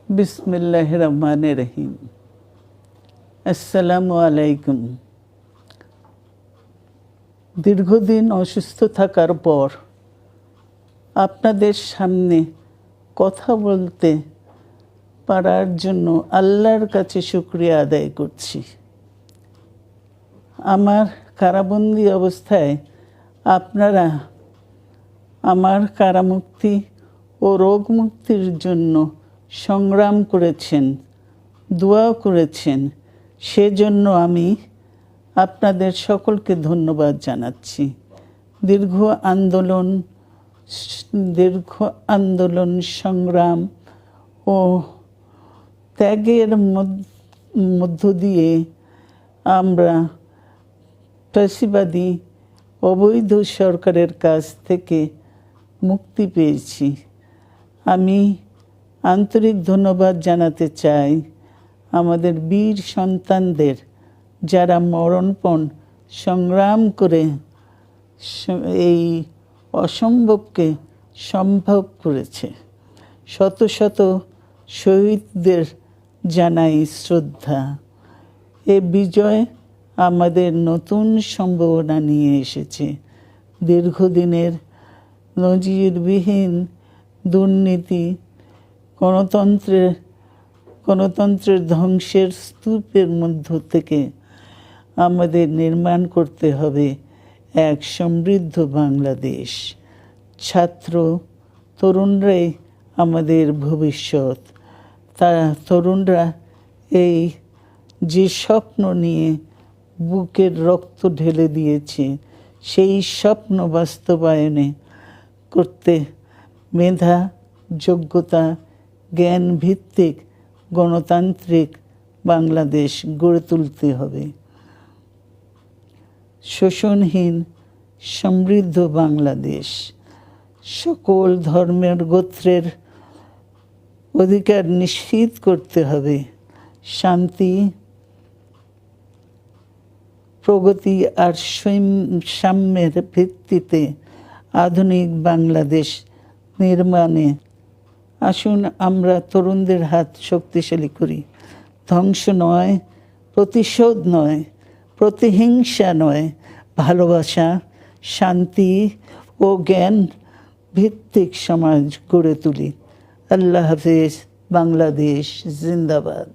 বিসমিল্লাহির রহমানির রহিম। আসসালামু আলাইকুম। দীর্ঘদিন অসুস্থ থাকার পর আপনাদের সামনে কথা বলতে পারার জন্য আল্লাহর কাছে শুকরিয়া আদায় করছি। আমার কারাবন্দী অবস্থায় আপনারা আমার কারামুক্তি ও রোগ মুক্তির জন্য সংগ্রাম করেছেন, দোয়া করেছেন। সেজন্য আমি আপনাদের সকলকে ধন্যবাদ জানাচ্ছি। দীর্ঘ আন্দোলন সংগ্রাম ও ত্যাগের মধ্য দিয়ে আমরা ফ্যাসিবাদী অবৈধ সরকারের কাছ থেকে মুক্তি পেয়েছি। আমি আন্তরিক ধন্যবাদ জানাতে চাই আমাদের বীর সন্তানদের, যারা মরণপণ সংগ্রাম করে এই অসম্ভবকে সম্ভব করেছে। শত শত শহীদদের জানাই শ্রদ্ধা। এ বিজয় আমাদের নতুন সম্ভাবনা নিয়ে এসেছে। দীর্ঘদিনের নজিরবিহীন দুর্নীতি, গণতন্ত্রের ধ্বংসের স্তূপের মধ্য থেকে আমাদের নির্মাণ করতে হবে এক সমৃদ্ধ বাংলাদেশ। ছাত্র তরুণরাই আমাদের ভবিষ্যৎ। তরুণরা এই যে স্বপ্ন নিয়ে বুকের রক্ত ঢেলে দিয়েছে, সেই স্বপ্ন বাস্তবায়নে করতে মেধা, যোগ্যতা, জ্ঞান ভিত্তিক গণতান্ত্রিক বাংলাদেশ গড়ে তুলতে হবে। শোষণহীন সমৃদ্ধ বাংলাদেশ। সকল ধর্মের গোত্রের অধিকার নিশ্চিত করতে হবে। শান্তি, প্রগতি আর সাম্যের ভিত্তিতে আধুনিক বাংলাদেশ নির্মাণে আসুন আমরা তরুণদের হাত শক্তিশালী করি। ধ্বংস নয়, প্রতিশোধ নয়, প্রতিহিংসা নয়, ভালোবাসা, শান্তি ও জ্ঞান ভিত্তিক সমাজ গড়ে তুলি। আল্লাহ হাফেজ। বাংলাদেশ জিন্দাবাদ।